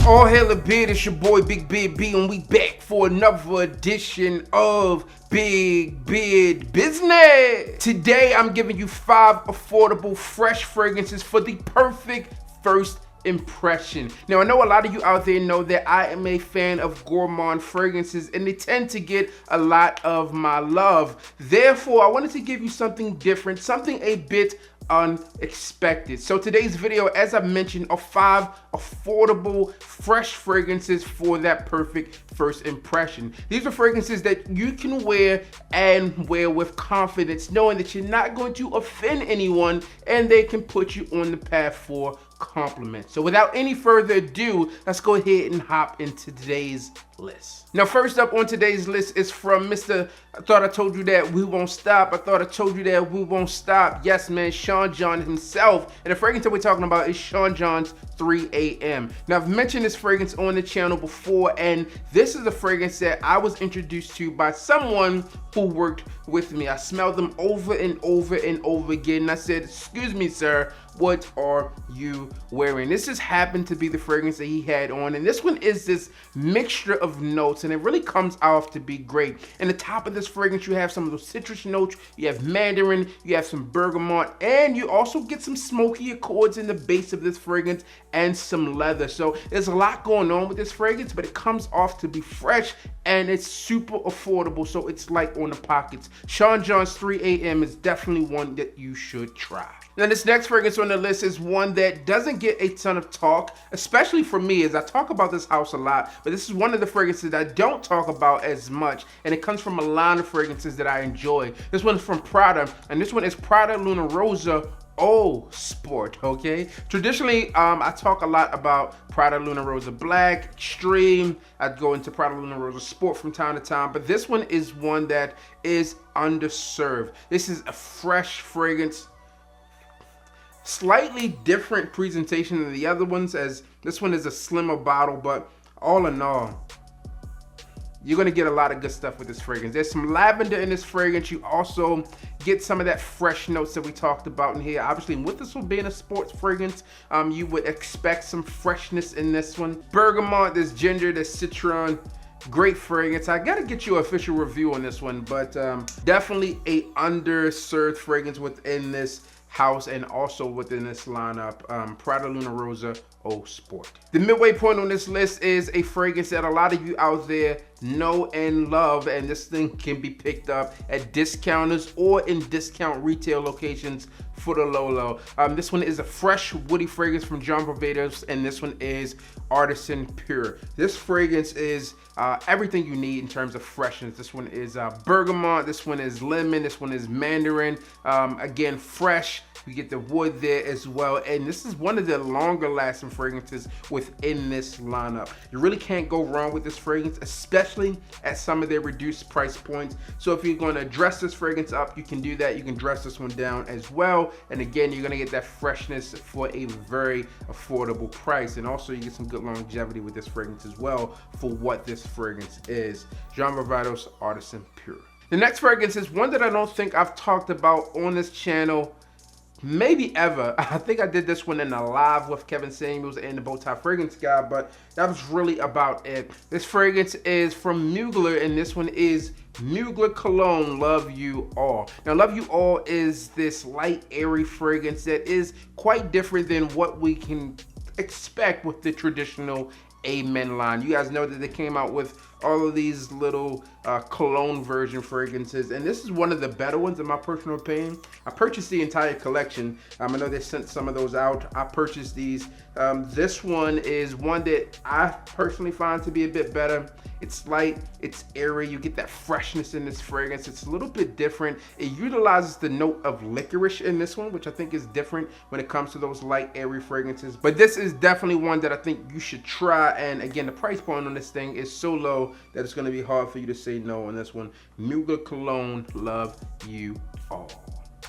All hail the beard, it's your boy Big Beard B, and we back for another edition of Big Beard Business. Today I'm giving you 5 affordable fresh fragrances for the perfect first impression. Now I know a lot of you out there know that I am a fan of gourmand fragrances and they tend to get a lot of my love. Therefore, I wanted to give you something different, something a bit unexpected. So today's video, as I mentioned, are 5 affordable fresh fragrances for that perfect first impression. These are fragrances that you can wear and wear with confidence, knowing that you're not going to offend anyone and they can put you on the path for compliments. So without any further ado, let's go ahead and hop into today's list. Now first up on today's list is from Mr. I thought I told you that we won't stop. I thought I told you that we won't stop. Yes, man, Sean John himself. And the fragrance that we're talking about is Sean John's 3 a.m. Now I've mentioned this fragrance on the channel before, and this is a fragrance that I was introduced to by someone who worked with me. I smelled them over and over and over again, and I said, "Excuse me, sir, what are you wearing?" This just happened to be the fragrance that he had on, and this one is this mixture of notes, and it really comes off to be great. In the top of this fragrance, you have some of those citrus notes, you have mandarin, you have some bergamot, and you also get some smoky accords in the base of this fragrance and some leather. So there's a lot going on with this fragrance, but it comes off to be fresh and it's super affordable, so it's like on the pockets. Sean John's 3 a.m. is definitely one that you should try. Now this next fragrance on the list is one that doesn't get a ton of talk, especially for me, as I talk about this house a lot, but this is one of the fragrances that I don't talk about as much, and it comes from a line of fragrances that I enjoy. This one's from Prada, and this one is Prada Lunarosa Eau Sport, okay? Traditionally, I talk a lot about Prada Lunarosa Black, Extreme. I go into Prada Lunarosa Sport from time to time, but this one is one that is underserved. This is a fresh fragrance, slightly different presentation than the other ones, as this one is a slimmer bottle, but all in all, you're gonna get a lot of good stuff with this fragrance. There's some lavender in this fragrance. You also get some of that fresh notes that we talked about in here. Obviously, with this one being a sports fragrance, you would expect some freshness in this one. Bergamot, there's ginger, there's citron. Great fragrance. I gotta get you an official review on this one, but definitely a underserved fragrance within this house and also within this lineup, Prada Lunarosa Eau Sport. The midway point on this list is a fragrance that a lot of you out there know and love, and this thing can be picked up at discounters or in discount retail locations for the low. This one is a fresh woody fragrance from John Barbados, and this one is Artisan Pure. This fragrance is everything you need in terms of freshness. This one is bergamot, this one is lemon, this one is mandarin. Again, fresh. You get the wood there as well, and this is one of the longer lasting fragrances within this lineup. You really can't go wrong with this fragrance, especially at some of their reduced price points. So if you're going to dress this fragrance up, you can do that. You can dress this one down as well, and again, you're going to get that freshness for a very affordable price, and also you get some good longevity with this fragrance as well for what this fragrance is. John Barbados Artisan Pure. The next fragrance is one that I don't think I've talked about on this channel maybe ever. I think I did this one in a live with Kevin Samuels and the Bowtie Fragrance Guy, but that was really about it. This fragrance is from Mugler, and this one is Mugler Cologne Love You All. Now Love You All is this light, airy fragrance that is quite different than what we can expect with the traditional Amen line. You guys know that they came out with all of these little cologne version fragrances, and this is one of the better ones in my personal opinion. I purchased the entire collection. I know they sent some of those out. I purchased these. This one is one that I personally find to be a bit better. It's light, it's airy, you get that freshness in this fragrance. It's a little bit different. It utilizes the note of licorice in this one, which I think is different when it comes to those light, airy fragrances. But this is definitely one that I think you should try, and again, the price point on this thing is so low that it's gonna be hard for you to say no on this one. Mugler Cologne Love You All.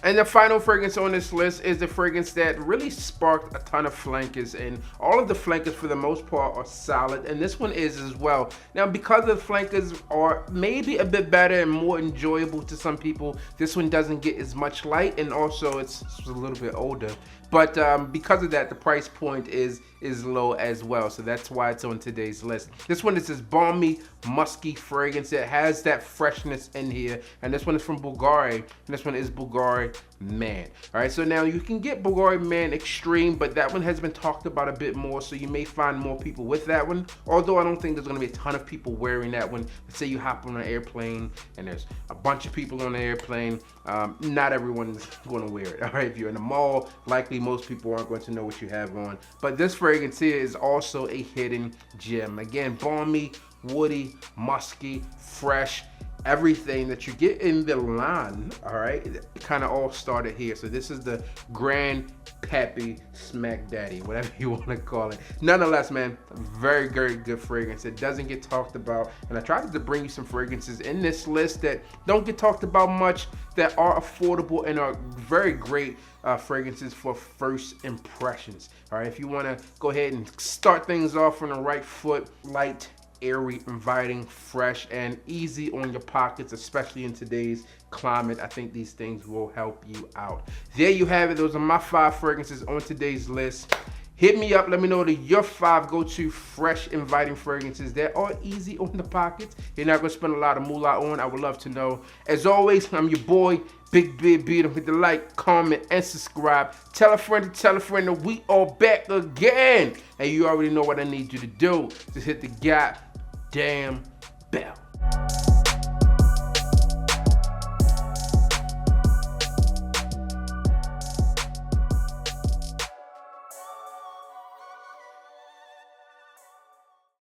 And the final fragrance on this list is the fragrance that really sparked a ton of flankers, and all of the flankers for the most part are solid, and this one is as well. Now, because the flankers are maybe a bit better and more enjoyable to some people, this one doesn't get as much light, and also it's a little bit older. But because of that, the price point is low as well. So that's why it's on today's list. This one is this balmy, musky fragrance. It has that freshness in here. And this one is from Bulgari. And this one is Bulgari Man. All right, so now you can get Bulgari Man Extreme, but that one has been talked about a bit more. So you may find more people with that one. Although I don't think there's gonna be a ton of people wearing that one. Let's say you hop on an airplane and there's a bunch of people on the airplane. Not everyone's gonna wear it. All right, if you're in the mall, likely most people aren't going to know what you have on. But this fragrance here is also a hidden gem. Again, balmy, woody, musky, fresh, everything that you get in the line, all right, it kind of all started here. So this is the Grand Pappy Smack Daddy, whatever you want to call it. Nonetheless, man, very, very good fragrance. It doesn't get talked about, and I tried to bring you some fragrances in this list that don't get talked about much, that are affordable and are very great fragrances for first impressions. All right, if you want to go ahead and start things off on the right foot, light, airy, inviting, fresh, and easy on your pockets, especially in today's climate, I think these things will help you out. There you have it. Those are my 5 fragrances on today's list. Hit me up. Let me know that your 5 go-to fresh, inviting fragrances that are easy on the pockets. You're not going to spend a lot of moolah on. I would love to know. As always, I'm your boy, Big Beard Beat. Don't forget to like, comment, and subscribe. Tell a friend that we are back again. And you already know what I need you to do. Just hit the goddamn bell.